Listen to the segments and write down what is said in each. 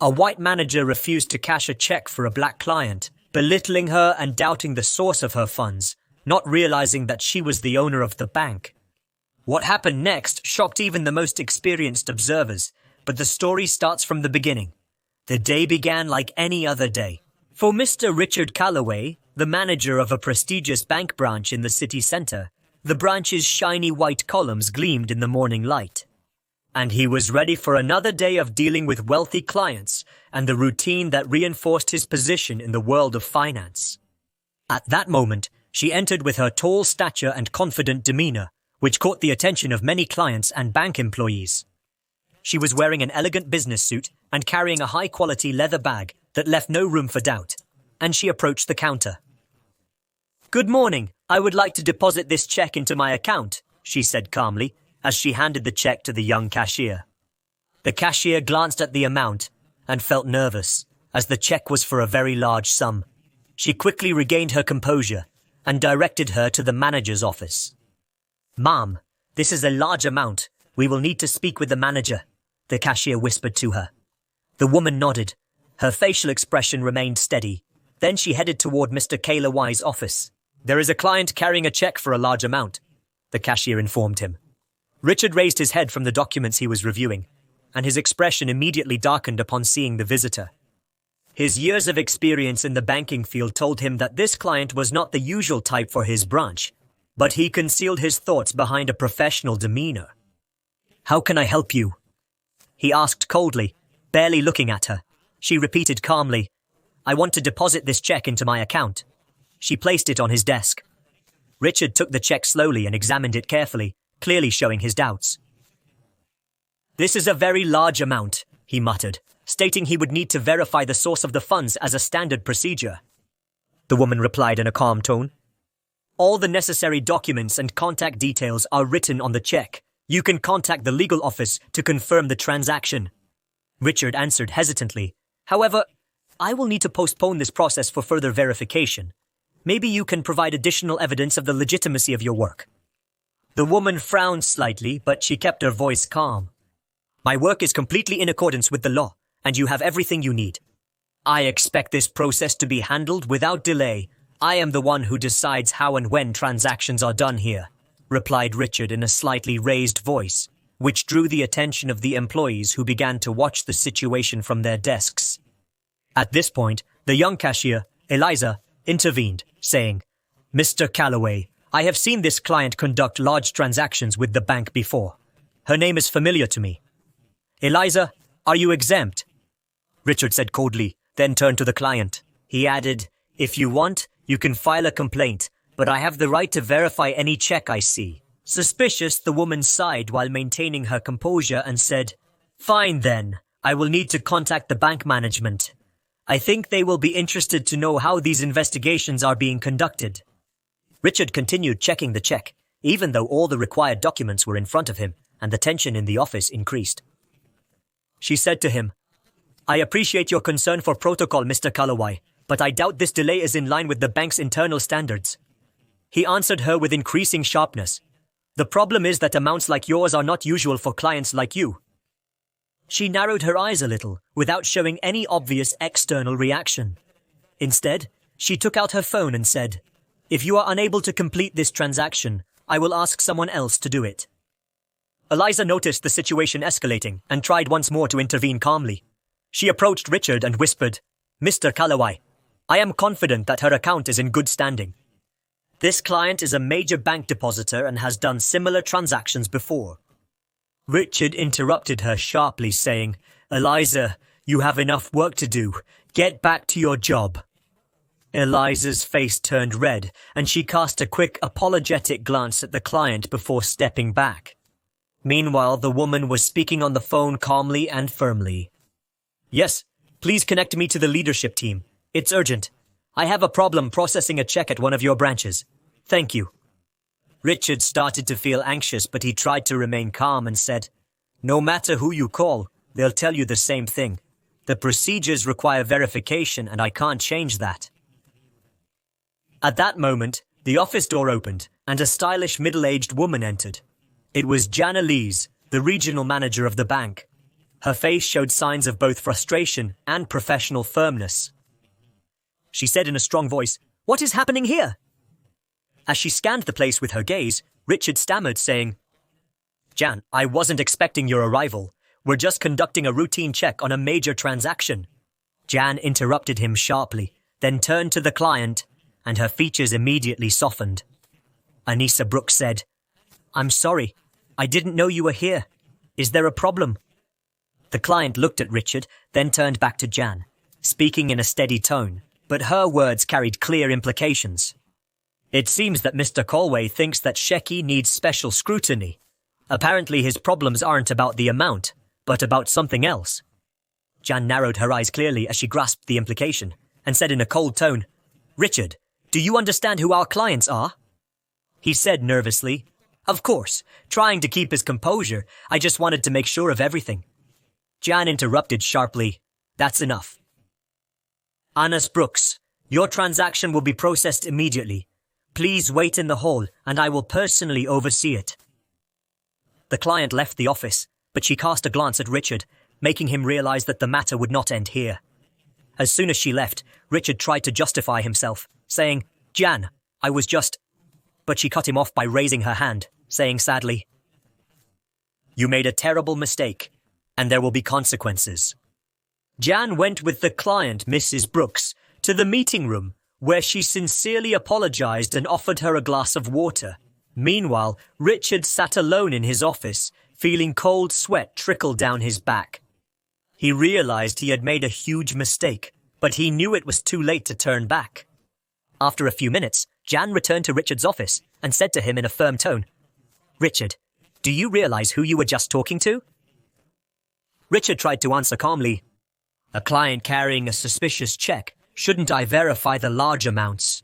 A white manager refused to cash a check for a black client, belittling her and doubting the source of her funds, not realizing that she was the owner of the bank. What happened next shocked even the most experienced observers, but the story starts from the beginning. The day began like any other day. For Mr. Richard Calloway, the manager of a prestigious bank branch in the city centre, the branch's shiny white columns gleamed in the morning light. And he was ready for another day of dealing with wealthy clients and the routine that reinforced his position in the world of finance. At that moment, she entered with her tall stature and confident demeanour, which caught the attention of many clients and bank employees. She was wearing an elegant business suit and carrying a high-quality leather bag that left no room for doubt, and she approached the counter. "Good morning. I would like to deposit this check into my account," she said calmly, as she handed the check to the young cashier. The cashier glanced at the amount and felt nervous, as the check was for a very large sum. She quickly regained her composure and directed her to the manager's office. "Ma'am, this is a large amount. We will need to speak with the manager," the cashier whispered to her. The woman nodded. Her facial expression remained steady. Then she headed toward Mr. Calloway's office. "There is a client carrying a check for a large amount," the cashier informed him. Richard raised his head from the documents he was reviewing, and his expression immediately darkened upon seeing the visitor. His years of experience in the banking field told him that this client was not the usual type for his branch, but he concealed his thoughts behind a professional demeanour. "How can I help you?" he asked coldly, barely looking at her. She repeated calmly, "I want to deposit this check into my account." She placed it on his desk. Richard took the check slowly and examined it carefully, clearly showing his doubts. "This is a very large amount," he muttered, stating he would need to verify the source of the funds as a standard procedure. The woman replied in a calm tone, "All the necessary documents and contact details are written on the check. You can contact the legal office to confirm the transaction." Richard answered hesitantly, "However, I will need to postpone this process for further verification. Maybe you can provide additional evidence of the legitimacy of your work." The woman frowned slightly, but she kept her voice calm. "My work is completely in accordance with the law, and you have everything you need. I expect this process to be handled without delay. I am the one who decides how and when transactions are done here," replied Richard in a slightly raised voice, which drew the attention of the employees who began to watch the situation from their desks. At this point, the young cashier, Eliza, intervened, saying, "Mr. Calloway, I have seen this client conduct large transactions with the bank before. Her name is familiar to me. Eliza, are you exempt?" Richard said coldly, then turned to the client. He added, "If you want, you can file a complaint, but I have the right to verify any check I see." Suspicious, the woman sighed while maintaining her composure and said, "Fine then, I will need to contact the bank management. I think they will be interested to know how these investigations are being conducted." Richard continued checking the check, even though all the required documents were in front of him, and the tension in the office increased. She said to him, "I appreciate your concern for protocol, Mr. Calloway, but I doubt this delay is in line with the bank's internal standards." He answered her with increasing sharpness, "The problem is that amounts like yours are not usual for clients like you." She narrowed her eyes a little, without showing any obvious external reaction. Instead, she took out her phone and said, "If you are unable to complete this transaction, I will ask someone else to do it." Eliza noticed the situation escalating and tried once more to intervene calmly. She approached Richard and whispered, "Mr. Calloway, I am confident that her account is in good standing. This client is a major bank depositor and has done similar transactions before." Richard interrupted her sharply, saying, "Eliza, you have enough work to do. Get back to your job." Eliza's face turned red, and she cast a quick, apologetic glance at the client before stepping back. Meanwhile, the woman was speaking on the phone calmly and firmly. "Yes, please connect me to the leadership team. It's urgent. I have a problem processing a check at one of your branches. Thank you." Richard started to feel anxious, but he tried to remain calm and said, "No matter who you call, they'll tell you the same thing. The procedures require verification, and I can't change that." At that moment, the office door opened, and a stylish middle-aged woman entered. It was Jana Lees, the regional manager of the bank. Her face showed signs of both frustration and professional firmness. She said in a strong voice, "What is happening here?" As she scanned the place with her gaze, Richard stammered, saying, "Jan, I wasn't expecting your arrival. We're just conducting a routine check on a major transaction." Jan interrupted him sharply, then turned to the client, and her features immediately softened. Anissa Brooks said, "I'm sorry. I didn't know you were here. Is there a problem?" The client looked at Richard, then turned back to Jan, speaking in a steady tone, but her words carried clear implications. "It seems that Mr. Colway thinks that Shecky needs special scrutiny. Apparently his problems aren't about the amount, but about something else." Jan narrowed her eyes clearly as she grasped the implication, and said in a cold tone, "Richard, do you understand who our clients are?" He said nervously, "Of course, trying to keep his composure. I just wanted to make sure of everything." Jan interrupted sharply, "That's enough. Anissa Brooks, your transaction will be processed immediately. Please wait in the hall and I will personally oversee it." The client left the office, but she cast a glance at Richard, making him realize that the matter would not end here. As soon as she left, Richard tried to justify himself, saying, "Jan, I was just..." But she cut him off by raising her hand, saying sadly, "You made a terrible mistake, and there will be consequences." Jan went with the client, Mrs. Brooks, to the meeting room, where she sincerely apologized and offered her a glass of water. Meanwhile, Richard sat alone in his office, feeling cold sweat trickle down his back. He realized he had made a huge mistake, but he knew it was too late to turn back. After a few minutes, Jan returned to Richard's office and said to him in a firm tone, "Richard, do you realize who you were just talking to?" Richard tried to answer calmly, "A client carrying a suspicious check. Shouldn't I verify the large amounts?"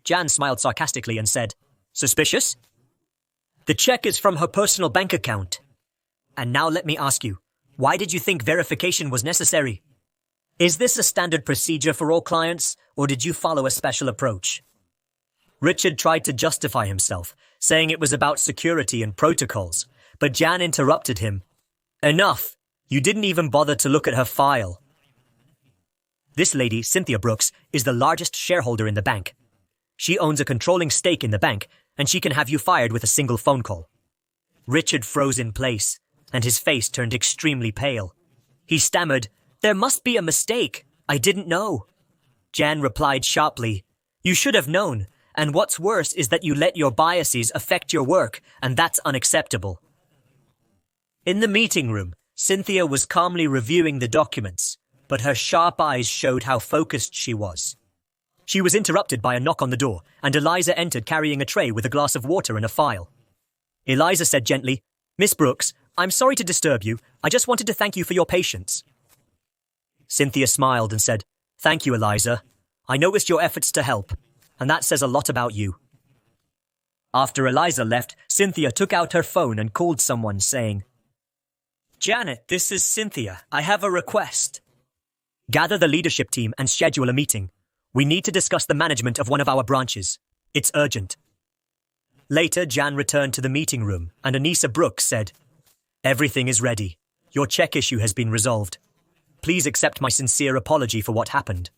Jan smiled sarcastically and said, "Suspicious? The check is from her personal bank account. And now let me ask you, why did you think verification was necessary? Is this a standard procedure for all clients, or did you follow a special approach?" Richard tried to justify himself, saying it was about security and protocols, but Jan interrupted him. "Enough! You didn't even bother to look at her file." This lady, Cynthia Brooks, is the largest shareholder in the bank. She owns a controlling stake in the bank, and she can have you fired with a single phone call. Richard froze in place, and his face turned extremely pale. He stammered, "There must be a mistake. I didn't know." Jan replied sharply, "You should have known, and what's worse is that you let your biases affect your work, and that's unacceptable." In the meeting room, Cynthia was calmly reviewing the documents, but her sharp eyes showed how focused she was. She was interrupted by a knock on the door, and Eliza entered carrying a tray with a glass of water and a file. Eliza said gently, "Miss Brooks, I'm sorry to disturb you. I just wanted to thank you for your patience." Cynthia smiled and said, "Thank you, Eliza. I noticed your efforts to help, and that says a lot about you." After Eliza left, Cynthia took out her phone and called someone, saying, "Janet, this is Cynthia. I have a request. Gather the leadership team and schedule a meeting. We need to discuss the management of one of our branches. It's urgent." Later, Jan returned to the meeting room, and Anissa Brooks said, "Everything is ready. Your check issue has been resolved. Please accept my sincere apology for what happened."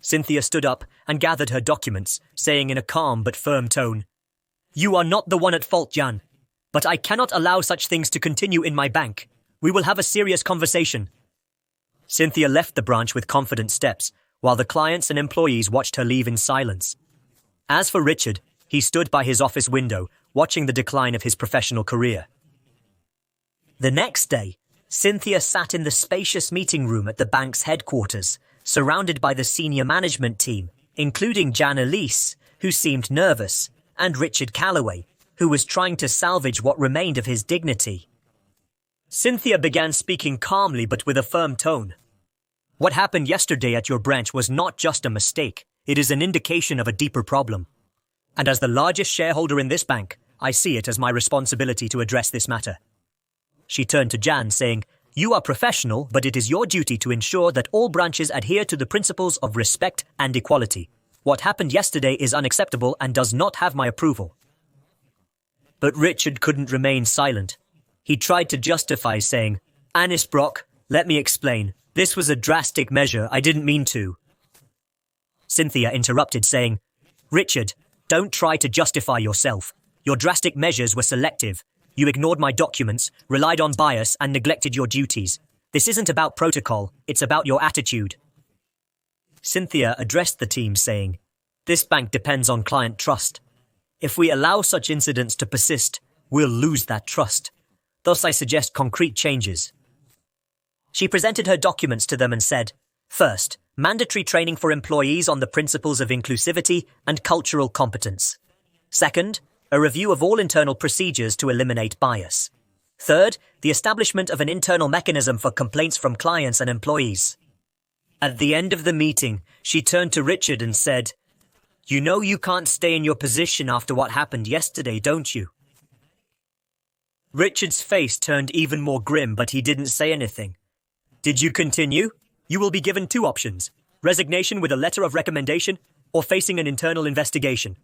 Cynthia stood up and gathered her documents, saying in a calm but firm tone, "You are not the one at fault, Jan, but I cannot allow such things to continue in my bank. We will have a serious conversation." Cynthia left the branch with confident steps, while the clients and employees watched her leave in silence. As for Richard, he stood by his office window, watching the decline of his professional career. The next day, Cynthia sat in the spacious meeting room at the bank's headquarters, surrounded by the senior management team, including Jan Elise, who seemed nervous, and Richard Calloway, who was trying to salvage what remained of his dignity. Cynthia began speaking calmly but with a firm tone. "What happened yesterday at your branch was not just a mistake. It is an indication of a deeper problem. And as the largest shareholder in this bank, I see it as my responsibility to address this matter." She turned to Jan, saying, "You are professional, but it is your duty to ensure that all branches adhere to the principles of respect and equality. What happened yesterday is unacceptable and does not have my approval." But Richard couldn't remain silent. He tried to justify, saying, Anis Brock, let me explain. This was a drastic measure. I didn't mean to. Cynthia interrupted, saying, Richard, don't try to justify yourself. Your drastic measures were selective. You ignored my documents, relied on bias, and neglected your duties. This isn't about protocol, it's about your attitude. Cynthia addressed the team, saying, This bank depends on client trust. If we allow such incidents to persist, we'll lose that trust. Thus, I suggest concrete changes. She presented her documents to them and said, First, mandatory training for employees on the principles of inclusivity and cultural competence. Second, a review of all internal procedures to eliminate bias. Third, the establishment of an internal mechanism for complaints from clients and employees. At the end of the meeting, she turned to Richard and said, You know you can't stay in your position after what happened yesterday, don't you? Richard's face turned even more grim, but he didn't say anything. Did you continue? You will be given 2 options: resignation with a letter of recommendation or facing an internal investigation.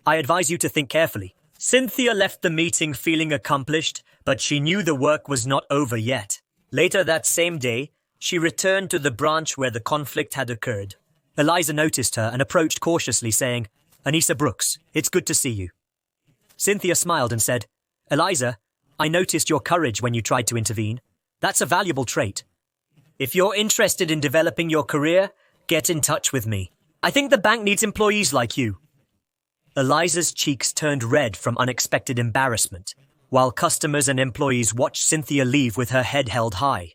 I advise you to think carefully. Cynthia left the meeting feeling accomplished, but she knew the work was not over yet. Later that same day, she returned to the branch where the conflict had occurred. Eliza noticed her and approached cautiously, saying, Anissa Brooks, it's good to see you. Cynthia smiled and said, Eliza, I noticed your courage when you tried to intervene. That's a valuable trait. If you're interested in developing your career, get in touch with me. I think the bank needs employees like you. Eliza's cheeks turned red from unexpected embarrassment, while customers and employees watched Cynthia leave with her head held high.